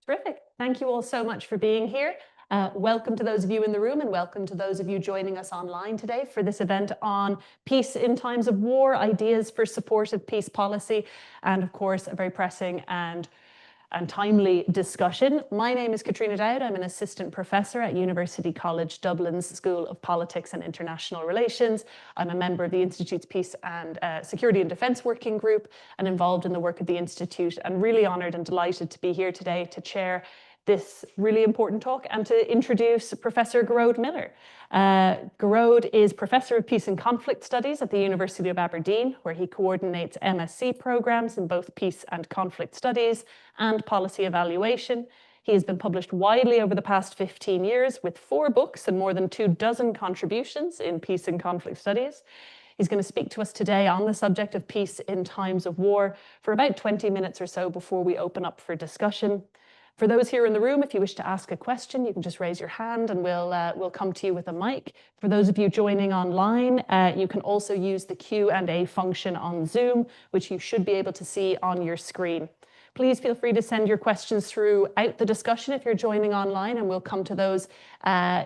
Terrific. Thank you all so much for being here. Welcome to those of you in the room and welcome to those of you joining us online today for this event on peace in times of war, ideas for supportive peace policy, and of course, a very pressing and timely discussion. My name is Katrina Dowd. I'm an assistant professor at University College Dublin's School of Politics and International Relations. I'm a member of the Institute's Peace and Security and Defence Working Group and involved in the work of the Institute, and really honoured and delighted to be here today to chair this really important talk and to introduce Professor Gearoid Millar. Gearoid is Professor of Peace and Conflict Studies at the University of Aberdeen, where he coordinates MSc programs in both peace and conflict studies and policy evaluation. He has been published widely over the past 15 years with 4 books and more than 24 contributions in peace and conflict studies. He's going to speak to us today on the subject of peace in times of war for about 20 minutes or so before we open up for discussion. For those here in the room, if you wish to ask a question, you can just raise your hand and we'll come to you with a mic. For those of you joining online, you can also use the Q&A function on Zoom, which you should be able to see on your screen. Please feel free to send your questions throughout the discussion if you're joining online, and we'll come to those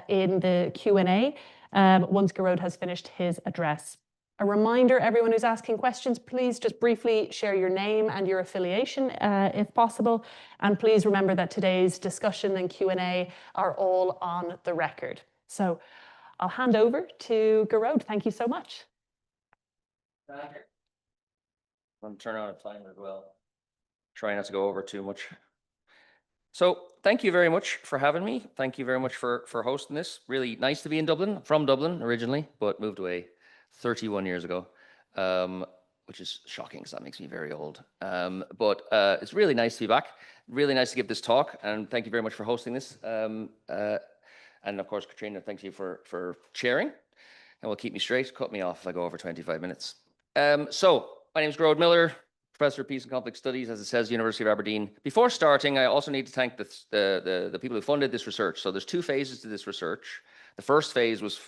in the Q&A once Gearoid has finished his address. A reminder, everyone who's asking questions, please just briefly share your name and your affiliation if possible. And please remember that today's discussion and Q&A are all on the record. So I'll hand over to Gearoid. Thank you so much. I'm going to turn on a timer as well. Try not to go over too much. So thank you very much for having me. Thank you very much for hosting this. Really nice to be in Dublin, from Dublin originally, but moved away 31 years ago, which is shocking because that makes me very old. But it's really nice to be back. Really nice to give this talk, and thank you very much for hosting this. And of course, Katrina, thank you for chairing. And will keep me straight, cut me off if I go over 25 minutes. So my name is Gearoid Millar, Professor of Peace and Conflict Studies, as it says, University of Aberdeen. Before starting, I also need to thank the people who funded this research. So there's 2 phases to this research. The first phase was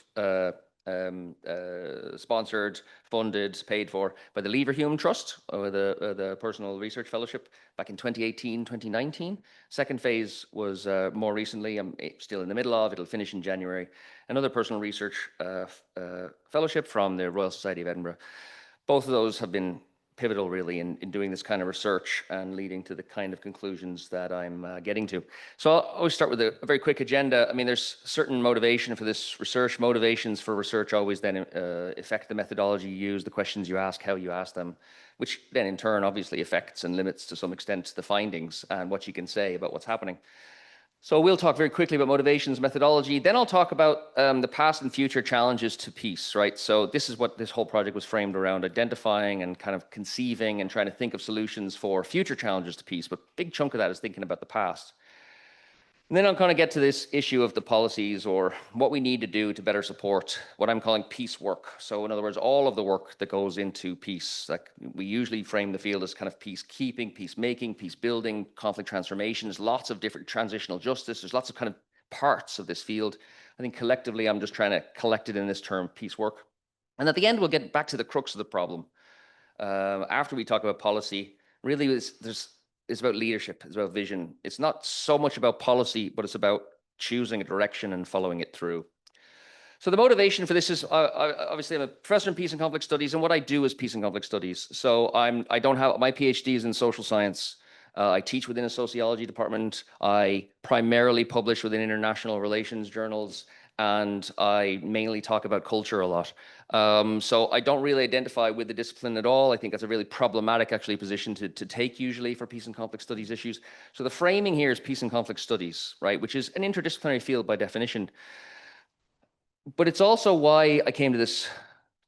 sponsored, funded, paid for by the Leverhulme Trust, or the Personal Research Fellowship, back in 2018, 2019. Second phase was more recently, I'm still in the middle of, it'll finish in January, another Personal Research Fellowship from the Royal Society of Edinburgh. Both of those have been pivotal really in doing this kind of research and leading to the kind of conclusions that I'm getting to. So I'll always start with a very quick agenda. I mean, there's certain motivation for this research. Motivations for research always then affect the methodology you use, the questions you ask, how you ask them, which then in turn obviously affects and limits to some extent the findings and what you can say about what's happening. So we'll talk very quickly about motivations, methodology. Then I'll talk about the past and future challenges to peace, right? So this is what this whole project was framed around, identifying and kind of conceiving and trying to think of solutions for future challenges to peace. But a big chunk of that is thinking about the past. And then I'll kind of get to this issue of the policies or what we need to do to better support what I'm calling peace work. So in other words, all of the work that goes into peace, like we usually frame the field as kind of peacekeeping, peacemaking, peace building, conflict transformations, lots of different transitional justice. There's lots of kind of parts of this field. I think collectively, I'm just trying to collect it in this term, peace work. And at the end, we'll get back to the crux of the problem. After we talk about policy, really it's about leadership, it's about vision. It's not so much about policy, but it's about choosing a direction and following it through. So the motivation for this is, obviously I'm a professor in peace and conflict studies, and what I do is peace and conflict studies. So I don't have, my PhD is in social science. I teach within a sociology department. I primarily publish within international relations journals, and I mainly talk about culture a lot. So I don't really identify with the discipline at all. I think that's a really problematic actually position to take usually for peace and conflict studies issues. So the framing here is peace and conflict studies, right? Which is an interdisciplinary field by definition. But it's also why I came to this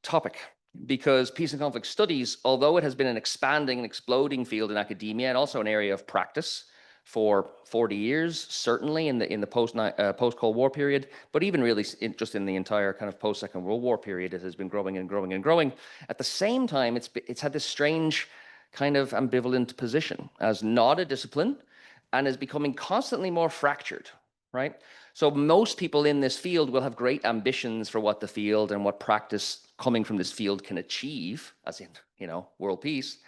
topic, because peace and conflict studies, although it has been an expanding and exploding field in academia and also an area of practice for 40 years, certainly in the post-Cold War period, but even really just in the entire kind of post-Second World War period, it has been growing and growing and growing. At the same time, it's had this strange kind of ambivalent position as not a discipline and is becoming constantly more fractured, right? So most people in this field will have great ambitions for what the field and what practice coming from this field can achieve, as in, world peace.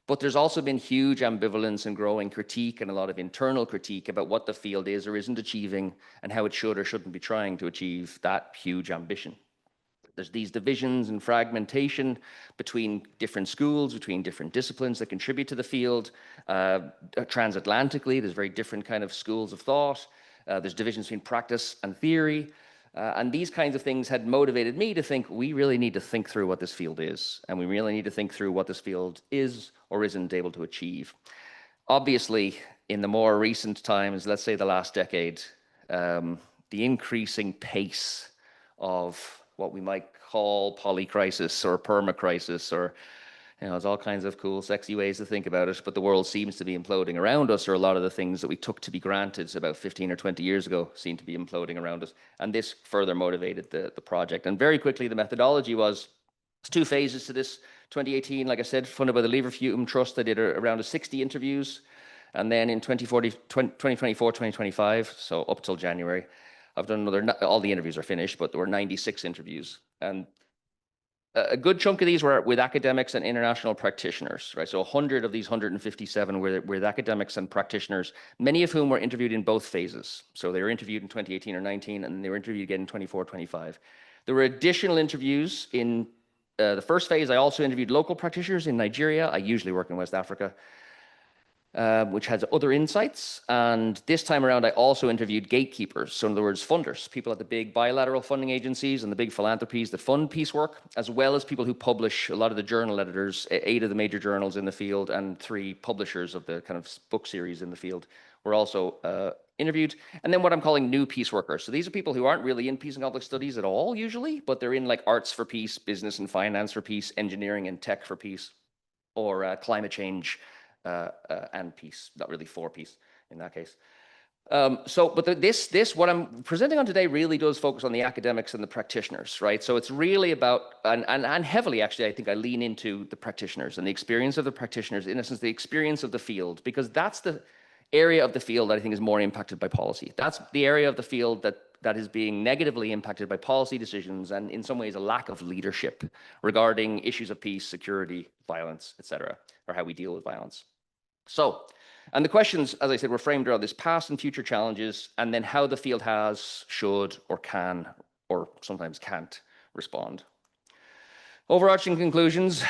But there's also been huge ambivalence and growing critique and a lot of internal critique about what the field is or isn't achieving and how it should or shouldn't be trying to achieve that huge ambition. There's these divisions and fragmentation between different schools, between different disciplines that contribute to the field. Transatlantically, there's very different kind of schools of thought. There's divisions between practice and theory. And these kinds of things had motivated me to think we really need to think through what this field is, and we really need to think through what this field is or isn't able to achieve. Obviously, in the more recent times, let's say the last decade, the increasing pace of what we might call polycrisis or permacrisis, or there's all kinds of cool, sexy ways to think about it, but the world seems to be imploding around us, or a lot of the things that we took to be granted about 15 or 20 years ago seem to be imploding around us. And this further motivated the project. And very quickly, the methodology was, there's 2 phases to this. 2018, like I said, funded by the Lever Hume Trust, I did around 60 interviews. And then in 2024, 2025, so up till January, I've done all the interviews are finished, but there were 96 interviews. And a good chunk of these were with academics and international practitioners, right? So 100 of these 157 were with academics and practitioners, many of whom were interviewed in both phases. So they were interviewed in 2018 or 19, and they were interviewed again in 24, 25. There were additional interviews in the first phase. I also interviewed local practitioners in Nigeria. I usually work in West Africa, which has other insights. And this time around, I also interviewed gatekeepers. So in other words, funders, people at the big bilateral funding agencies and the big philanthropies that fund peace work, as well as people who publish, a lot of the journal editors, 8 of the major journals in the field and 3 publishers of the kind of book series in the field were also interviewed. And then what I'm calling new peace workers. So these are people who aren't really in peace and conflict studies at all usually, but they're in like arts for peace, business and finance for peace, engineering and tech for peace, or climate change and peace, not really for peace in that case. But this, what I'm presenting on today really does focus on the academics and the practitioners, right? So it's really about, and heavily actually, I think I lean into the practitioners and the experience of the practitioners, in essence, the experience of the field, because that's the area of the field that I think is more impacted by policy. That's the area of the field that is being negatively impacted by policy decisions and in some ways a lack of leadership regarding issues of peace, security, violence, etc., or how we deal with violence. So, and the questions, as I said, were framed around this past and future challenges, and then how the field has, should, or can, or sometimes can't respond. Overarching conclusions,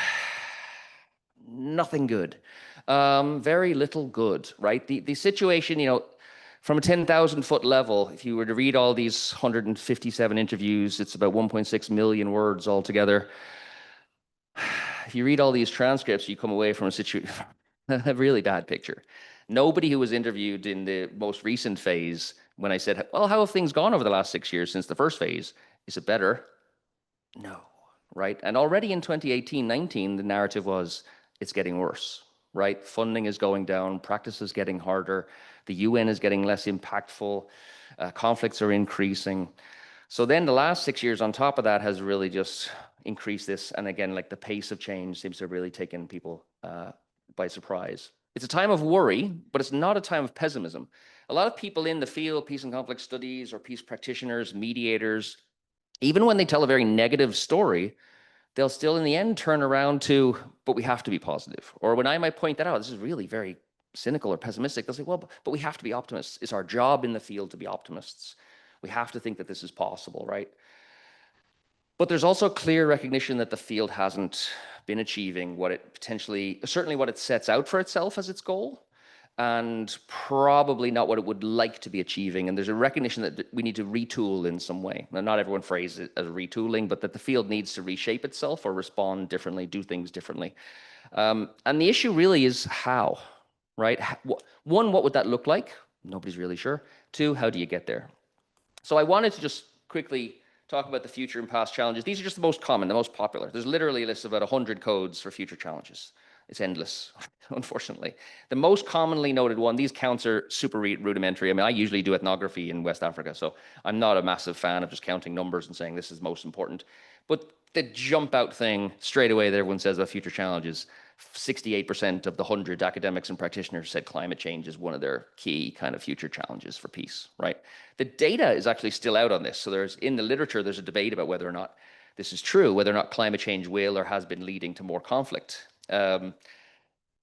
nothing good. Very little good, right? The situation, from a 10,000 foot level, if you were to read all these 157 interviews, it's about 1.6 million words altogether. If you read all these transcripts, you come away from a really bad picture. Nobody who was interviewed in the most recent phase, when I said, well, how have things gone over the last 6 years since the first phase? Is it better? No, right? And already in 2018-19, the narrative was, it's getting worse, right? Funding is going down, practice is getting harder, the UN is getting less impactful, conflicts are increasing. So then the last 6 years on top of that has really just increased this. And again, like the pace of change seems to have really taken people by surprise. It's a time of worry, but it's not a time of pessimism. A lot of people in the field, peace and conflict studies or peace practitioners, mediators, even when they tell a very negative story, they'll still in the end turn around to, but we have to be positive. Or when I might point that out, this is really very cynical or pessimistic, they'll say, well, but we have to be optimists. It's our job in the field to be optimists. We have to think that this is possible, right? But there's also clear recognition that the field hasn't been achieving what it potentially, certainly what it sets out for itself as its goal, and probably not what it would like to be achieving. And there's a recognition that we need to retool in some way. Now, not everyone phrases it as retooling, but that the field needs to reshape itself or respond differently, do things differently. And the issue really is how, right? One, what would that look like? Nobody's really sure. 2, how do you get there? So I wanted to just quickly talk about the future and past challenges. These are just the most common, the most popular. There's literally a list of about 100 codes for future challenges. It's endless, unfortunately. The most commonly noted one, these counts are super rudimentary. I mean, I usually do ethnography in West Africa, so I'm not a massive fan of just counting numbers and saying this is most important. But the jump out thing straight away that everyone says about future challenges, 68% of the 100 academics and practitioners said climate change is one of their key kind of future challenges for peace, right? The data is actually still out on this. So in the literature, there's a debate about whether or not this is true, whether or not climate change will or has been leading to more conflict.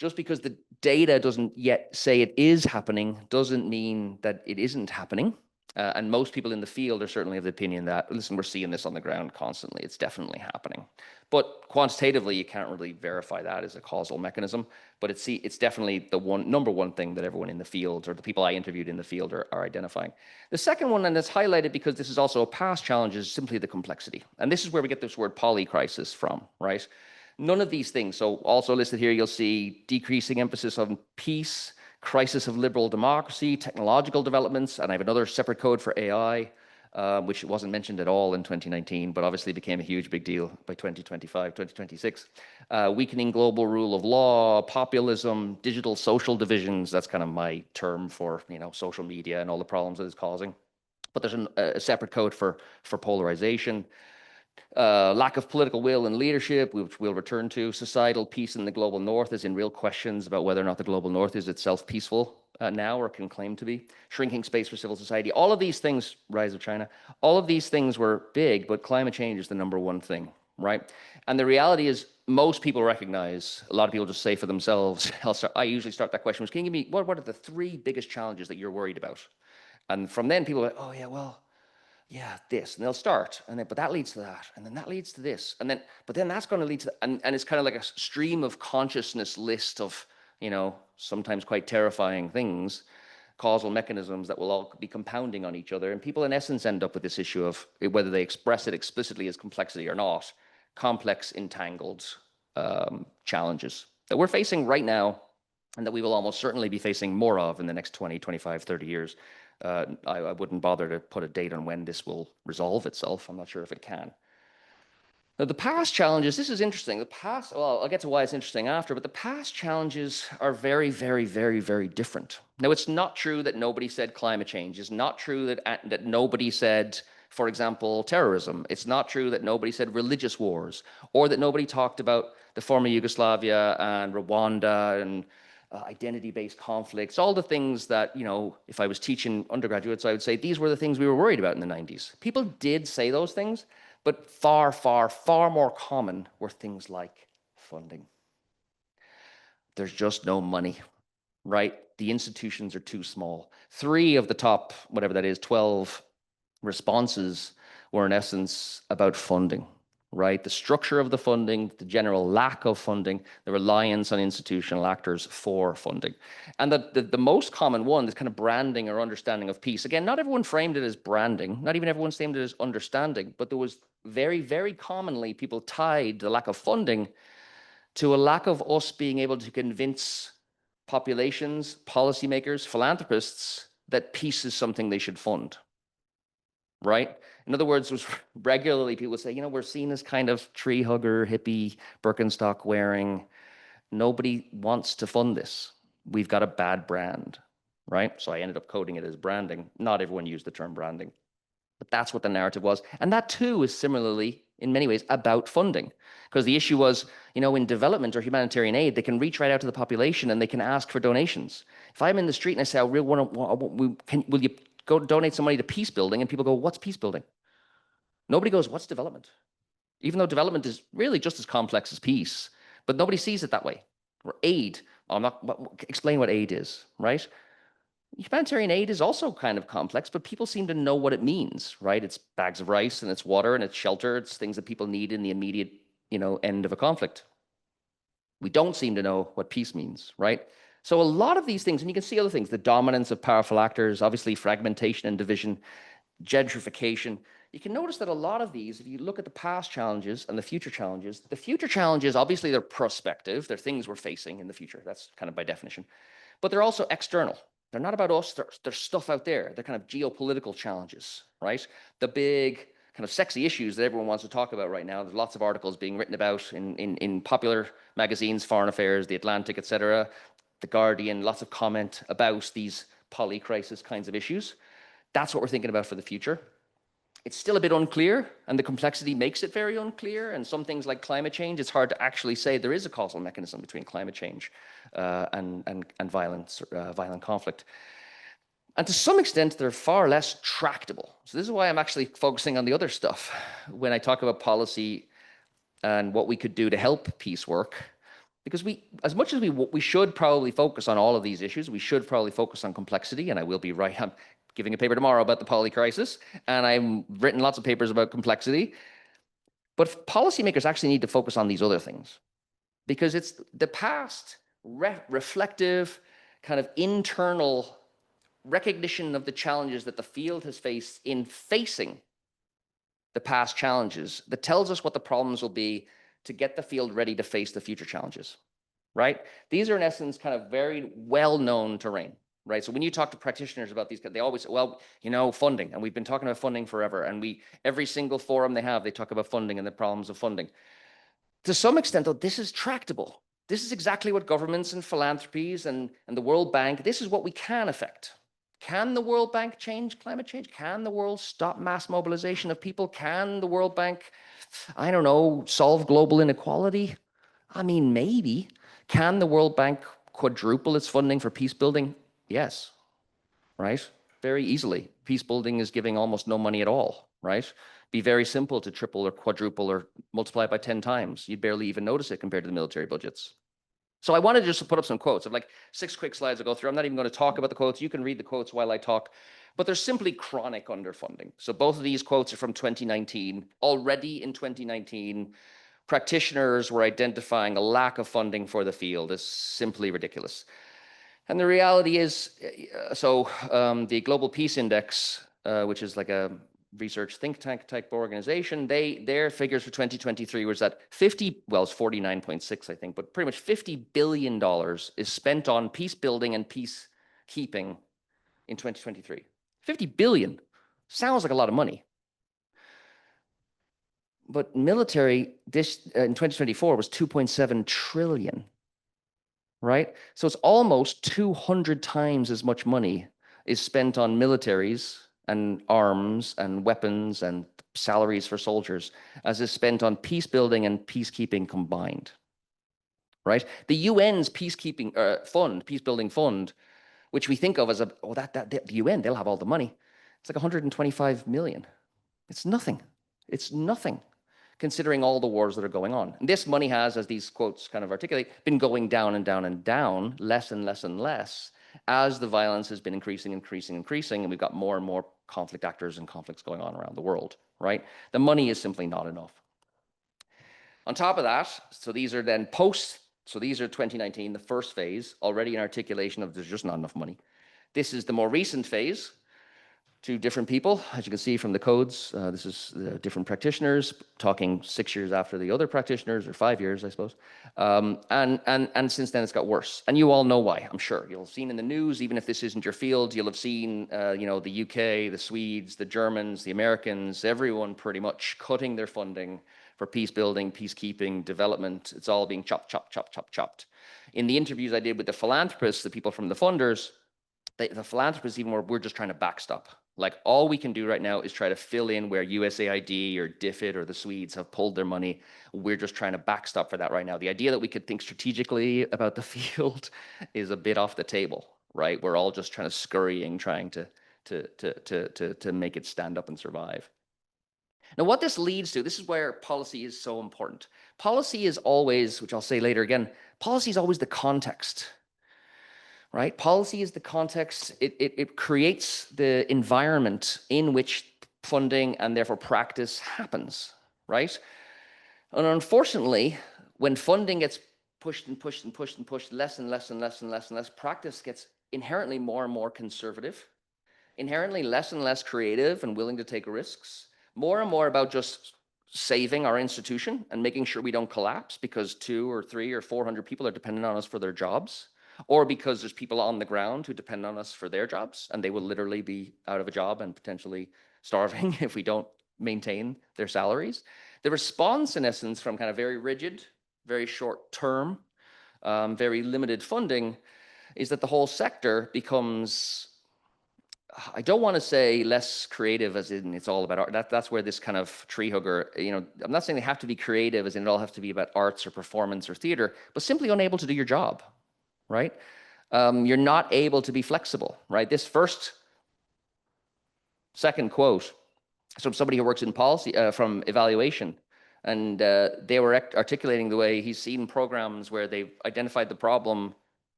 just because the data doesn't yet say it is happening doesn't mean that it isn't happening. And most people in the field are certainly of the opinion that, listen, we're seeing this on the ground constantly. It's definitely happening. But quantitatively, you can't really verify that as a causal mechanism. But it's definitely the number one thing that everyone in the field, or the people I interviewed in the field, are identifying. The second one, and it's highlighted because this is also a past challenge, is simply the complexity. And this is where we get this word polycrisis from, right? None of these things. So also listed here, you'll see decreasing emphasis on peace, crisis of liberal democracy, technological developments, and I have another separate code for AI, which wasn't mentioned at all in 2019, but obviously became a huge big deal by 2025, 2026. Weakening global rule of law, populism, digital social divisions. That's kind of my term for, social media and all the problems that it's causing. But there's a separate code for polarization. Lack of political will and leadership, which we'll return to. Societal peace in the global north is in real questions about whether or not the global north is itself peaceful now or can claim to be. Shrinking space for civil society. All of these things, rise of China, all of these things were big, but climate change is the number one thing, right? And the reality is most people recognize, a lot of people just say for themselves, I usually start that question, can you give me, what are the 3 biggest challenges that you're worried about? And from then people are like, oh yeah, well, yeah, this, and they'll start, and then, but that leads to that, and then that leads to this, and then, but then that's going to lead to, and it's kind of like a stream of consciousness list of, sometimes quite terrifying things, causal mechanisms that will all be compounding on each other. And people in essence end up with this issue of whether they express it explicitly as complexity or not, complex, entangled challenges that we're facing right now, and that we will almost certainly be facing more of in the next 20, 25, 30 years. I wouldn't bother to put a date on when this will resolve itself. I'm not sure if it can. Now, the past challenges, this is interesting. Well, I'll get to why it's interesting after, but the past challenges are very, very, very, very different. Now, it's not true that nobody said climate change. It's not true that nobody said, for example, terrorism. It's not true that nobody said religious wars, or that nobody talked about the former Yugoslavia and Rwanda and identity-based conflicts, all the things that, if I was teaching undergraduates, I would say these were the things we were worried about in the 90s. People did say those things, but far, far, far more common were things like funding. There's just no money, right? The institutions are too small. 3 of the top, whatever that is, 12 responses were in essence about funding. Right? The structure of the funding, the general lack of funding, the reliance on institutional actors for funding. And the most common one is kind of branding or understanding of peace. Again, not everyone framed it as branding, not even everyone framed it as understanding, but there was very, very commonly people tied the lack of funding to a lack of us being able to convince populations, policymakers, philanthropists that peace is something they should fund. Right? In other words, was regularly people would say, we're seen as kind of tree hugger, hippie, Birkenstock wearing. Nobody wants to fund this. We've got a bad brand, right? So I ended up coding it as branding. Not everyone used the term branding, but that's what the narrative was. And that too is similarly, in many ways, about funding. Because the issue was, in development or humanitarian aid, they can reach right out to the population and they can ask for donations. If I'm in the street and I say, will you go donate some money to Peacebuilding, and people go, what's Peacebuilding? Nobody goes, what's development? Even though development is really just as complex as peace, but nobody sees it that way. Or aid, explain what aid is, right? Humanitarian aid is also kind of complex, but people seem to know what it means, right? It's bags of rice and it's water and it's shelter. It's things that people need in the immediate, end of a conflict. We don't seem to know what peace means, right? So a lot of these things, and you can see other things, the dominance of powerful actors, obviously fragmentation and division, gentrification. You can notice that a lot of these, if you look at the past challenges and the future challenges, obviously they're prospective. They're things we're facing in the future. That's kind of by definition. But they're also external. They're not about us. There's stuff out there. They're kind of geopolitical challenges, right? The big kind of sexy issues that everyone wants to talk about right now. There's lots of articles being written about in popular magazines, Foreign Affairs, The Atlantic, etc., The Guardian, lots of comment about these polycrisis kinds of issues. That's what we're thinking about for the future. It's still a bit unclear, and the complexity makes it very unclear. And some things like climate change, it's hard to actually say there is a causal mechanism between climate change and violence, violent conflict. And to some extent, they're far less tractable. So this is why I'm actually focusing on the other stuff. When I talk about policy and what we could do to help peace work, Because as much as we should probably focus on all of these issues, we should probably focus on complexity, and I will be right. I'm giving a paper tomorrow about the poly crisis, and I've written lots of papers about complexity. But policymakers actually need to focus on these other things, because it's the past reflective kind of internal recognition of the challenges that the field has faced in facing the past challenges that tells us what the problems will be to get the field ready to face the future challenges, right? These are in essence kind of very well-known terrain, right? So when you talk to practitioners about these, they always, well, funding, and we've been talking about funding forever, and every single forum they talk about funding and the problems of funding. To some extent, though, this is tractable. This is exactly what governments and philanthropies and the World Bank, this is what we can affect. Can the World Bank change climate change? Can the world stop mass mobilization of people? Can the World Bank, I don't know, solve global inequality? I mean, maybe. Can the World Bank quadruple its funding for peace building? Yes, right? Very easily. Peace building is giving almost no money at all, right? Be very simple to triple or quadruple or multiply it by 10 times. You'd barely even notice it compared to the military budgets. So I wanted just to put up some quotes of like 6 quick slides to go through. I'm not even going to talk about the quotes. You can read the quotes while I talk, but they're simply chronic underfunding. So both of these quotes are from 2019. Already in 2019, practitioners were identifying a lack of funding for the field as simply ridiculous. And the reality is, the Global Peace Index, which is like a research think tank type organization, their figures for 2023 was that it's 49.6, I think, but pretty much $50 billion is spent on peace building and peacekeeping in 2023. 50 billion sounds like a lot of money. But military, this in 2024 was 2.7 trillion, right? So it's almost 200 times as much money is spent on militaries and arms and weapons and salaries for soldiers as is spent on peace building and peacekeeping combined, right? The UN's peacekeeping fund, peacebuilding fund, which we think of as the UN, they'll have all the money. It's like 125 million. It's nothing. It's nothing, considering all the wars that are going on. And this money has, as these quotes kind of articulate, been going down and down and down, less and less and less, as the violence has been increasing, and we've got more and more conflict actors and conflicts going on around the world, right? The money is simply not enough. On top of that, so these are 2019, the first phase, already an articulation of there's just not enough money. This is the more recent phase. 2 different people, as you can see from the codes. This is the different practitioners talking 6 years after the other practitioners, or 5 years, I suppose. And since then, it's got worse. And you all know why, I'm sure. You'll have seen in the news, even if this isn't your field, you'll have seen, the UK, the Swedes, the Germans, the Americans, everyone pretty much cutting their funding for peace building, peacekeeping, development. It's all being chopped, chopped, chopped, chopped, chopped. In the interviews I did with the philanthropists, the people from the funders, the philanthropists even we're just trying to backstop. Like, all we can do right now is try to fill in where USAID or DFID or the Swedes have pulled their money. We're just trying to backstop for that right now. The idea that we could think strategically about the field is a bit off the table, right? We're all just trying to make it stand up and survive. Now, what this leads to, this is where policy is so important. Policy is always, which I'll say later again, policy is always the context. Right? Policy is the context. It creates the environment in which funding and therefore practice happens, right? And unfortunately, when funding gets pushed and pushed and pushed and pushed less and less and less and less and less, practice gets inherently more and more conservative, inherently less and less creative and willing to take risks, more and more about just saving our institution and making sure we don't collapse because 2 or 3 or 400 people are dependent on us for their jobs, or because there's people on the ground who depend on us for their jobs, and they will literally be out of a job and potentially starving if we don't maintain their salaries. The response, in essence, from kind of very rigid, very short term, very limited funding, is that the whole sector becomes, I don't want to say less creative as in it's all about art. That's where this kind of tree hugger, I'm not saying they have to be creative as in it all have to be about arts or performance or theater, but simply unable to do your job. Right? You're not able to be flexible, right? This second quote from somebody who works in policy, from evaluation, And they were articulating the way he's seen programs where they've identified the problem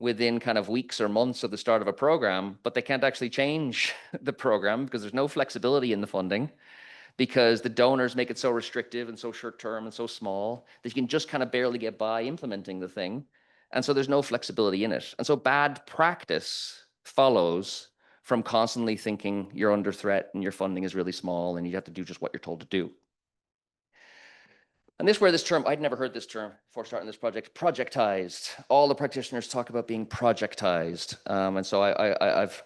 within kind of weeks or months of the start of a program, but they can't actually change the program because there's no flexibility in the funding, because the donors make it so restrictive and so short term and so small that you can just kind of barely get by implementing the thing. And so there's no flexibility in it. And so bad practice follows from constantly thinking you're under threat and your funding is really small and you have to do just what you're told to do. And this is where this term, I'd never heard this term before starting this project, projectized. All the practitioners talk about being projectized. And so I've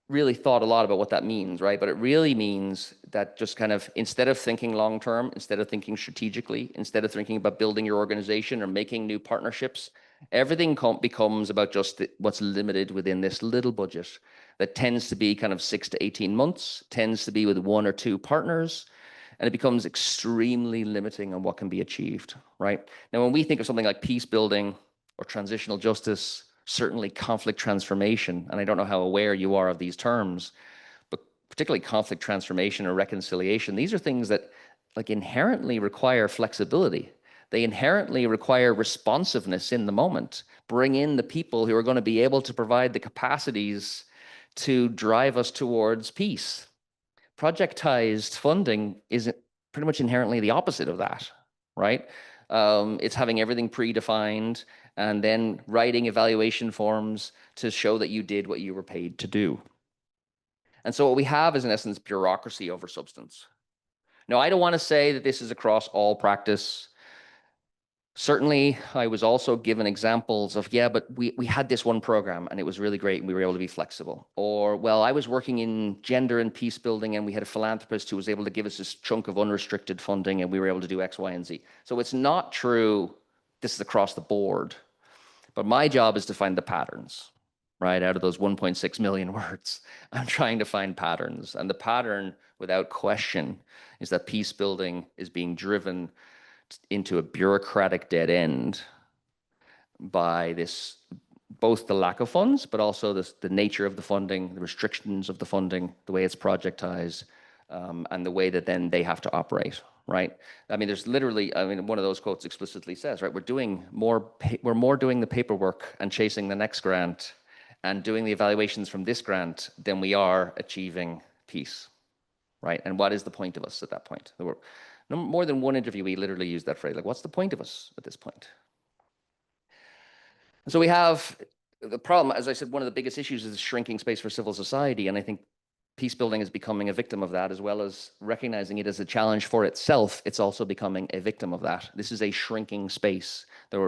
really thought a lot about what that means, right? But it really means that just kind of, instead of thinking long-term, instead of thinking strategically, instead of thinking about building your organization or making new partnerships, everything becomes about just what's limited within this little budget that tends to be kind of 6 to 18 months, tends to be with 1 or 2 partners, and it becomes extremely limiting on what can be achieved, right? Now, when we think of something like peace building or transitional justice, certainly conflict transformation, and I don't know how aware you are of these terms, but particularly conflict transformation or reconciliation, these are things that like inherently require flexibility. They inherently require responsiveness in the moment. Bring in the people who are going to be able to provide the capacities to drive us towards peace. Projectized funding is pretty much inherently the opposite of that, right? It's having everything predefined and then writing evaluation forms to show that you did what you were paid to do. And so what we have is, in essence, bureaucracy over substance. Now, I don't want to say that this is across all practice. Certainly, I was also given examples of, yeah, but we had this one program and it was really great and we were able to be flexible. Or, well, I was working in gender and peace building and we had a philanthropist who was able to give us this chunk of unrestricted funding and we were able to do X, Y, and Z. So it's not true this is across the board. But my job is to find the patterns, right? Out of those 1.6 million words, I'm trying to find patterns. And the pattern, without question, is that peace building is being driven into a bureaucratic dead end by this, both the lack of funds, but also the nature of the funding, the restrictions of the funding, the way it's projectized, and the way that then they have to operate, right? I mean, there's literally, I mean, one of those quotes explicitly says, right, we're more doing the paperwork and chasing the next grant and doing the evaluations from this grant than we are achieving peace, right? And what is the point of us at that point? There were more than one interviewee literally used that phrase, like, what's the point of us at this point? And so we have the problem, as I said, one of the biggest issues is shrinking space for civil society. And I think peace building is becoming a victim of that, as well as recognizing it as a challenge for itself. It's also becoming a victim of that. This is a shrinking space.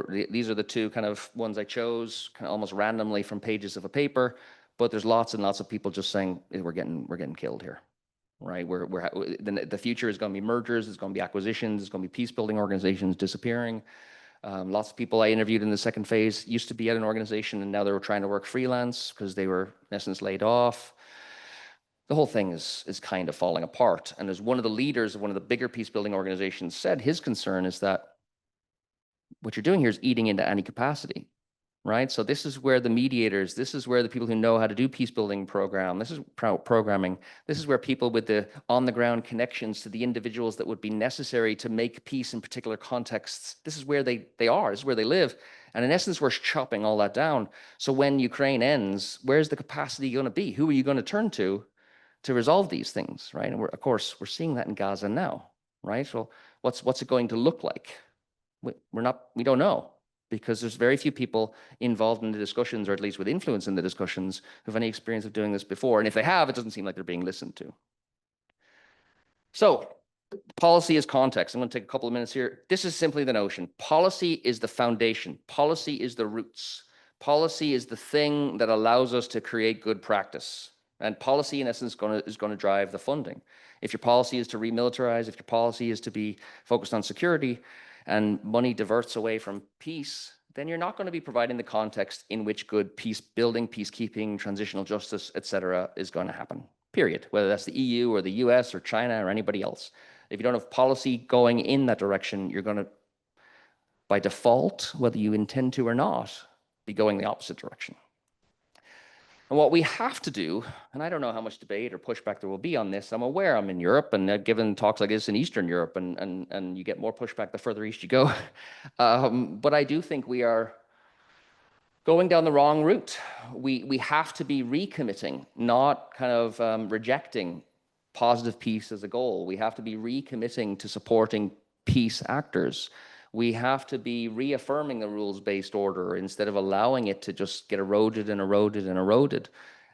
These are the two kind of ones I chose kind of almost randomly from pages of a paper, but there's lots and lots of people just saying we're getting killed here. Right, the future is going to be mergers, it's going to be acquisitions, it's going to be peace building organizations disappearing. Lots of people I interviewed in the second phase used to be at an organization and now they were trying to work freelance because they were in essence laid off. The whole thing is kind of falling apart. And as one of the leaders of one of the bigger peace building organizations said, his concern is that what you're doing here is eating into any capacity. Right, so this is where the mediators, this is where the people who know how to do peace building programming, this is where people with the on the ground connections to the individuals that would be necessary to make peace in particular contexts, this is where they are, this is where they live. And in essence, we're chopping all that down. So when Ukraine ends, where's the capacity going to be? Who are you going to turn to resolve these things, right? And of course, we're seeing that in Gaza now, right? So what's it going to look like? We don't know, because there's very few people involved in the discussions, or at least with influence in the discussions, who have any experience of doing this before. And if they have, it doesn't seem like they're being listened to. So policy is context. I'm going to take a couple of minutes here. This is simply the notion. Policy is the foundation. Policy is the roots. Policy is the thing that allows us to create good practice. And policy, in essence, is going to drive the funding. If your policy is to remilitarize, if your policy is to be focused on security, and money diverts away from peace, then you're not going to be providing the context in which good peace building, peacekeeping, transitional justice, etc., is going to happen, period. Whether that's the EU or the US or China or anybody else. If you don't have policy going in that direction, you're going to, by default, whether you intend to or not, be going the opposite direction. And what we have to do, and I don't know how much debate or pushback there will be on this. I'm aware I'm in Europe, and I've given talks like this in Eastern Europe, and you get more pushback the further east you go. But I do think we are going down the wrong route. We have to be recommitting, not kind of rejecting positive peace as a goal. We have to be recommitting to supporting peace actors. We have to be reaffirming the rules-based order instead of allowing it to just get eroded and eroded and eroded.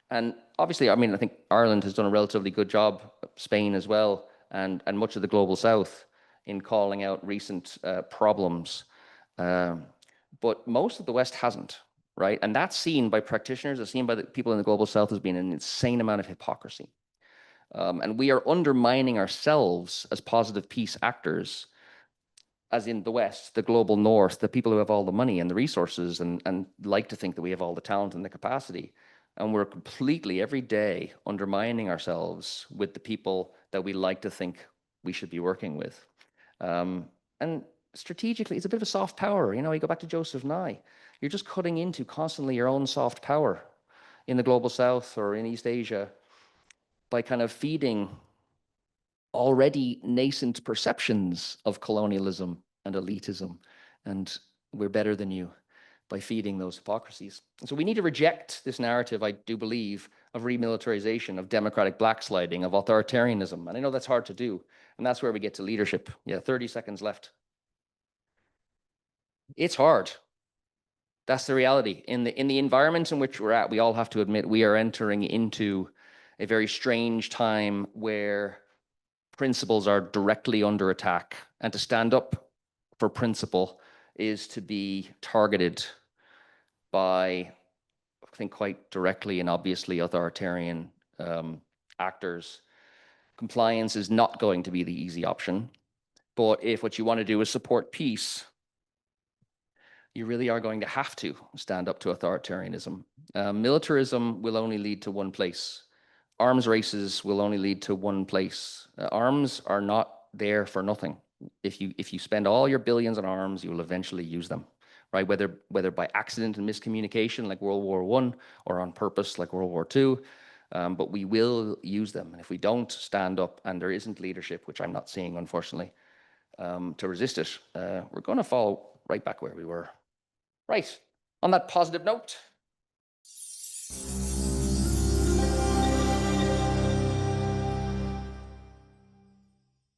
And obviously, I mean, I think Ireland has done a relatively good job, Spain as well, and much of the global south in calling out recent problems. But most of the West hasn't, right? And that's seen by practitioners, it's seen by the people in the global south as being an insane amount of hypocrisy. And we are undermining ourselves as positive peace actors, as in the West, the global North, the people who have all the money and the resources and like to think that we have all the talent and the capacity. And we're completely, every day, undermining ourselves with the people that we like to think we should be working with. And strategically, it's a bit of a soft power. You know, you go back to Joseph Nye, you're just cutting into constantly your own soft power in the global South or in East Asia by kind of feeding already nascent perceptions of colonialism and elitism, and we're better than you, by feeding those hypocrisies. And so we need to reject this narrative, I do believe, of remilitarization, of democratic blacksliding, of authoritarianism. And I know that's hard to do, and that's where we get to leadership. Yeah, 30 seconds left. It's hard. That's the reality. In the environment in which we're at, we all have to admit we are entering into a very strange time where principles are directly under attack, and to stand up for principle is to be targeted by, I think, quite directly and obviously authoritarian actors. Compliance is not going to be the easy option, but if what you want to do is support peace, you really are going to have to stand up to authoritarianism. Militarism will only lead to one place. Arms races will only lead to one place. Arms are not there for nothing. If you spend all your billions on arms, you will eventually use them, right? Whether by accident and miscommunication like World War I, or on purpose like World War II, but we will use them. And if we don't stand up, and there isn't leadership, which I'm not seeing, unfortunately, to resist it, we're going to fall right back where we were. Right, on that positive note.